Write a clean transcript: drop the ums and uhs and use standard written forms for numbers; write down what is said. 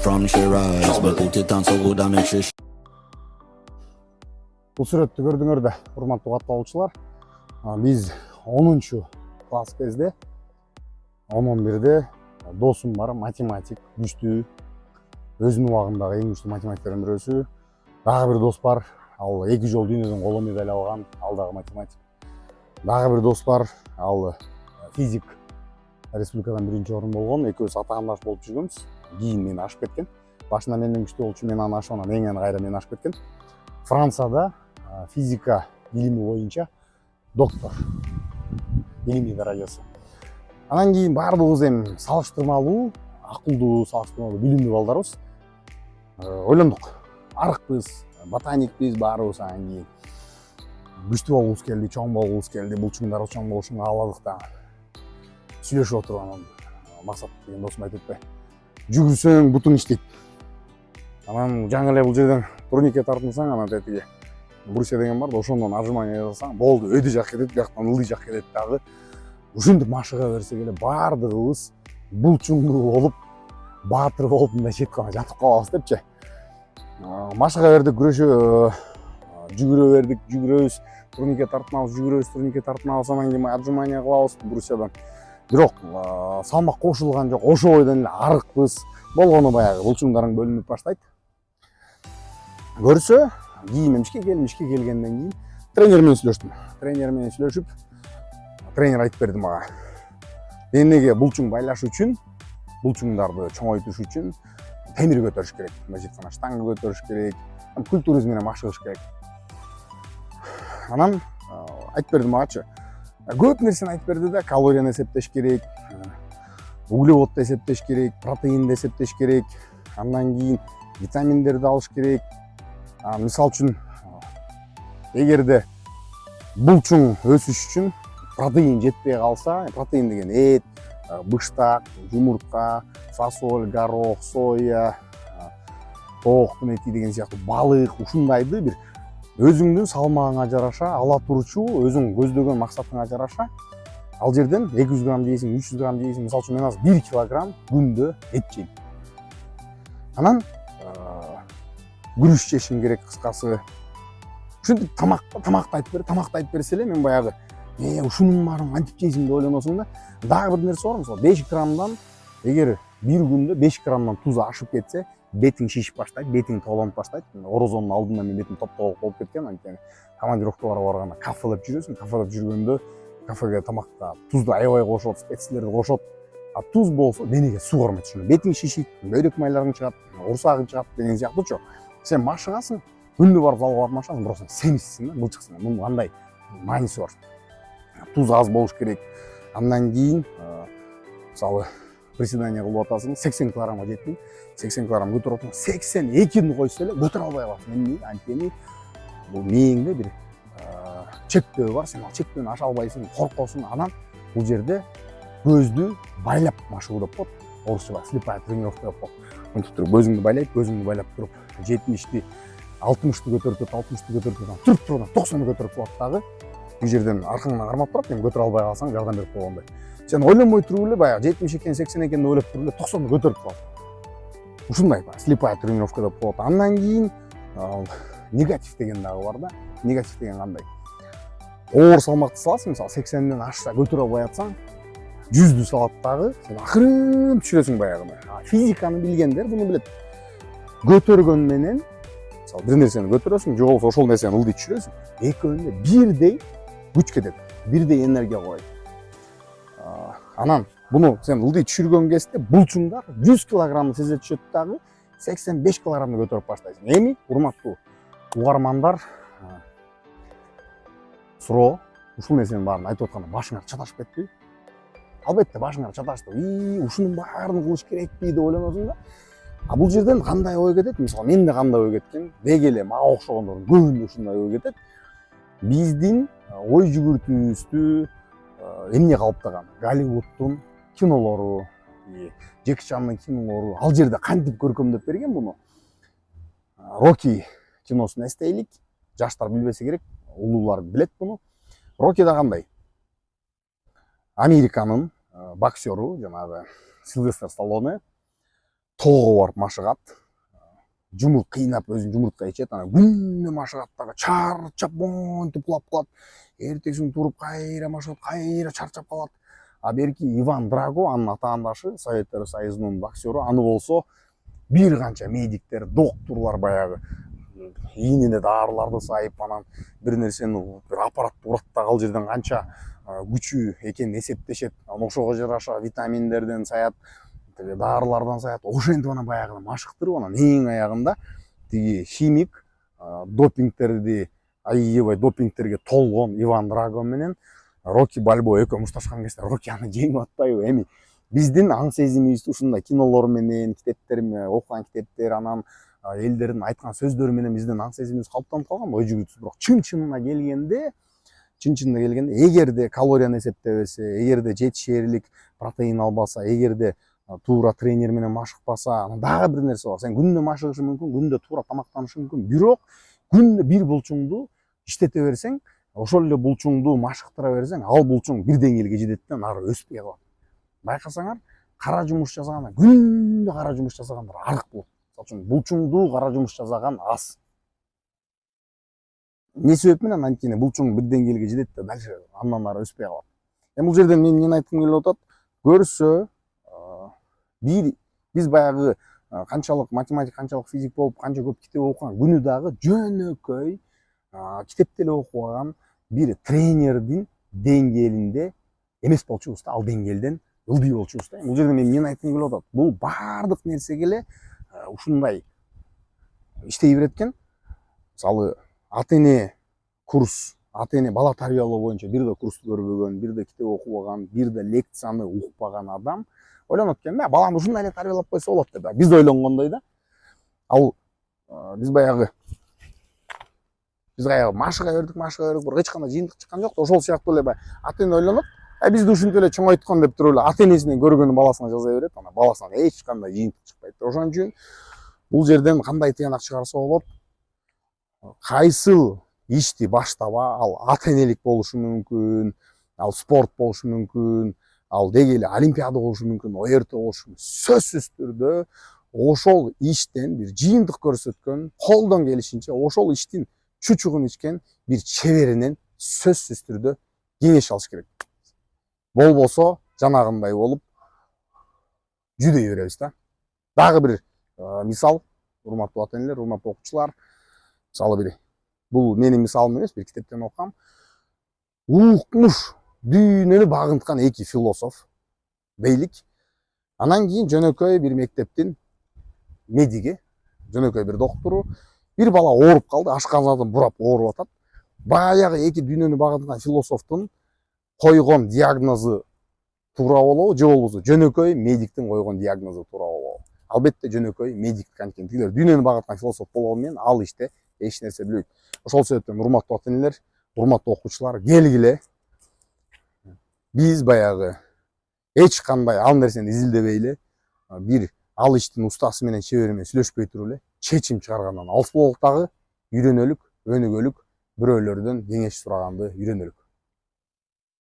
from she rise, but put it on so good I make sure. Бұл суретті көрдіңдер да, урматтуу катталуучулар. Биз 10 класс кезде 10-11-де досум бар, математик, күчтүү, өзүнүн убагындагы эң күчтүү математиктердин бирөөсү. Дагы бир дос бар, ал 2 жолу дүйнөдөн коло медаль алган, ал дагы математик. Дагы бир дос бар, ал физик, республикадан 1-орун болгон. Экөөбүз атаандаш болуп жүргөнбүз. Кийин мени ашып кеткен. Башында менден күчтүү болчу, мен аны ашып, анан эң кайра мени ашып кеткен. Францияда физика илими боюнча доктор, илимий даражасы. Анан кийин баардыгыбыз эми салыштырмалуу, акылдуу, салыштырмалуу билимдүү балдарбыз. Ойлондук, арыкпыз, ботаникпиз баарыбыз. Анан кийин күчтүү болгубуз келди, чоң болгубуз келди, булчуңдар чоң болушун кааладык да. Сүйлөшүп отуруп анан Максат деген досум айтып атпайбы, жүгүрсөң бутуң иштейт. Анан жаңы эле бул жерден турникке тартынсаң, анан тетиги Брусия деген бар да, ошондон отжимание жасасаң, болду, өйдө жак кетет, бияктан ылдый жак кетет дагы. Ушинтип машыга берсек эле баардыгыбыз булчуңдуу болуп, баатыр болуп мындай жеткана жатып калабыз депчи. Машыга бердик, жүгүрө бердик, жүгүрөбүз, турникке тартынабыз, жүгүрөбүз, турникке тартынабыз, анан кийин отжимание кылабыз Брусиядан. Бирок салмак кошулган жок, ошо бойдон эле арыкпыз. Болгону баягы булчуңдарың бөлүнүп баштайт. Көрсө, кийин мишке келгенден кийин тренер менен сүйлөштүм. Тренер менен сүйлөшүп, тренер айтып берди мага. Денеге булчуң байлаш үчүн, булчуңдарды чоңойтуш үчүн темир көтөрүш керек. Мына штанга көтөрүш керек, культуризм менен машыгыш керек. Анан айтып берди магачы. Көп нерсени айтып берди да, калорияны эсептеш керек, углеводду эсептеш керек, протеинди эсептеш керек, андан кийин витаминдерди алыш керек. Мисал үчүн, эгерде булчуң өсүш үчүн протеин жетпей калса, протеин деген эт, быштак, жумуртка, фасоль, горох, соя, тооктун эти деген сыяктуу балык, ушундайды бир өзүңдүн салмагыңа жараша, ала турчу, өзүң көздөгөн максатыңа жараша, ал жерден 200 грамм жейсиң, 300 грамм жейсиң. Мисал үчүн мен азыр 1 килограмм күндө эт жейм. Анан күрүч жешим керек, кыскасы. Ушинтип тамакты айтып берсе эле мен баягы ушунун баарын кантип жейсиң деп ойлоносуң да. Дагы бир нерсе бар, мисалы 5 граммдан, эгер бир күндө 5 граммдан туз ашып кетсе, бетиң шишип баштайт, бетиң тоолонуп баштайт. Орозонун алдында мен бетим топ-тоолук болуп кеткен, анткени командировкаларга барганда кафелеп жүрөсүң, кафелеп жүргөндө кафеге тамакка тузду аябай кошот, специялерди кошот. А туз болсо денеге суу кармайт, ошондо бетиң шишийт, бөйрөк майларың чыгат, урсагың чыгат деген сыяктуучу. Сен машыгасың, күндү барып залга барып машыгасың, бирок сен семизсиң да, былчыксың. Мунун кандай мааниси бар? Туз аз болуш керек. Андан кийин мисалы приседание кылып атасың, 80 килограммга жеттиң, 80 килограмм көтөрүп атасың, 82-ни койсо эле көтөрө албай каласың. Эмне? Анткени бул мээңде бир чектөө бар, сен ал чектөөнү аша албайсың, коркосуң. Анан бул жерде көздү байлап машыгуу деп коет. Орусча слепая тренировка деп коет. Мынтип туруп көзүңдү байлап туруп 70-ти, 60-ты көтөрүп, 60-ты көтөрүп, туруп туруп 90-ды көтөрүп алат дагы. Бул жерден аркаңдан кармап турат, эми көтөрө албай калсаң жардам берип койгондой. Сен ойлонбой туруп эле баягы 70 экен, 80 экенди ойлоп туруп эле 90-ды көтөрүп алат. Ушундай слепая тренировка деп коет. Андан кийин негатив деген дагы бар да. Негатив деген кандай? Оор салмакты саласың, мисалы 80ден ашса көтөрө албай атсаң, 100дү салат дагы, сен акырын түшүрөсүң баягы. Физиканы билгендер буну билет. Көтөргөн менен, мисалы бир нерсени көтөрөсүң, же болбосо ошол нерсени ылдый түшүрөсүң, экөөнүндө бирдей күч кетет, бирдей энергия калат. Анан буну сен ылдый түшүргөн кезде булчуңдар 100 килограммды сезе түшөт дагы, 85 килограммды көтөрүп баштайсың. Эми урматтуу угармандар, суроо, ушул нерсенин баарын айтып атканда башыңар чаташып кетпейби? Албетте башыңар чаташты. Ушунун баарын кылыш керекпи деп ойлоносуң да. А бул жерден кандай ой кетет? Мисалы менде кандай ой кеткен? Деги эле мага окшогондордун көбүндө ушундай ой кетет. Биздин ой жүгүртүүбүздү эмне калыптаган? Голливуддун кинолору, Джеки Чандын кинолору ал жерде кантип көркөмдөп берген буну? Рокки киносун эстейлик. Жаштар билбесе керек, улуулар билет буну. Роккида кандай? Американын боксеру, жанагы Сильвестр Сталлоне тоого барып машыгат. Жумурт кыйнап өзүн жумуртка ичет, анан күнү машыгат дагы, чарчап монтип кулап калат. Эртесин туруп кайра машыгат, кайра чарчап калат. А берки Иван Драго, анын атаандашы, Советтер Союзунун боксеру, аны болсо бир канча медиктер, доктурлар баягы ийнине дарыларды сайып, анан бир нерсени бир аппаратты урат да ал жерден канча күчү экенин эсептешет. Анан ошого жараша витаминдерден саят, дарылардан саят. Ошентип анан баягы машыктырып, анан эң аягында тиги химик допингтерди аябай допингтерге толгон Иван Драго менен Рокки Бальбоа экөө мушташкан кезде Рокки аны жеңип атпайбы? Эми биздин аң сезимибизди ушундай кинолор менен, китептер менен, окуган китептер, анан элдердин айткан сөздөрү менен биздин аң сезимибиз калыптанып калган ой жүгүтүбүз. Бирок чын-чынына келгенде, эгерде калорияны эсептебесе, эгерде жетишээрлик протеин албаса, эгерде туура тренер менен машыкпаса, анан дагы бир нерсе бар. Сен күнүнө машыгышың мүмкүн, күнүнө туура тамактанышың мүмкүн. Бирок күнүнө бир булчуңду иштете берсең, ошол эле булчуңду машыктыра берсең, ал булчуң бир деңгээлге жетет, ары өспөй калат. Байкасаңар, кара жумуш жасагандар, күнүнө кара жумуш жасагандар арык болот. Мисалы үчүн булчуңдуу кара жумуш жасаган аз. Не себеп менен анткени булчуң бир деңгээлге жетет да дальше андан ары өспөй калат. Эми бул жерден мен эмне айткым келип атат? Көрсө, биз баягы канчалык математик, канчалык физик болуп, канча көп китеп окуган күнү дагы жөнөкөй китепти эле окубаган бир тренердин деңгээлинде эмес болчубуз да, ал деңгээлден ылдый болчубуз да. Бул жерде мен эмне айткым келип атат? Бул баардык нерсеге эле ушундай иштей береткен. Мисалы, ата-эне курс, ата-эне бала тарбиялоо боюнча бир да курсту көрбөгөн, бир да китеп окубаган, бир да лекцияны укпаган адам ойлонот экен, баламды ушундай эле тарбиялап койсо болот деп. Биз ойлонгондой да. Ал биз баягы машыга бердик, бирок эч кандай жыйынтык чыккан жок. Ошол сыяктуу эле ата-эне ойлонот, бизди ушинтип эле чоңойткон деп туруп эле ата-энесинен көргөнүн баласына жаза берет, анан баласынан эч кандай жыйынтык чыкпайт. Ошон үчүн бул жерден кандай тыянак чыгарса болот? Кайсыл ишти баштаба, ал ата-энелик болушу мүмкүн, ал спорт болушу мүмкүн, ал деги эле олимпиада болушу мүмкүн, ОРТ болушу мүмкүн. Сөзсүз түрдө ошол иштен бир жыйынтык көрсөткөн, колдон келишинче ошол иштин чучугун ичкен бир чеберинен сөзсүз түрдө кеңеш алыш керек. Болбосо жанагындай болуп жүдөй беребиз да. Дагы бир мисал, урматтуу ата-энелер, урматтуу окуучулар, мисалы бир бул менин мисалым эмес, бир китептен окугам. Укмуш дүйнөнү багынткан эки философ бейлик. Анан кийин жөнөкөй бир мектептин медиги, жөнөкөй бир доктуру, бир бала ооруп калды, ашказанын бурап ооруп атат. Баягы эки дүйнөнү багынткан философтун койгон диагнозу туура болобу, же болбосо жөнөкөй медиктин койгон диагнозу туура болобу? Албетте жөнөкөй медик анткени тигилер дүйнөнү багынткан философ болгону менен ал иште эч нерсе билбейт. Ошол себептен урматтуу ата-энелер, урматтуу окуучулар, келгиле биз баягы эч кандай ал нерсени изилдебей эле бир ал иштин устасы менен, чебери менен сүйлөшпөй туруп эле чечим чыгаргандан алыс бололук дагы, үйрөнөлүк, өнүгөлүк, бирөөлөрдөн кеңеш сураганды үйрөнөлүк.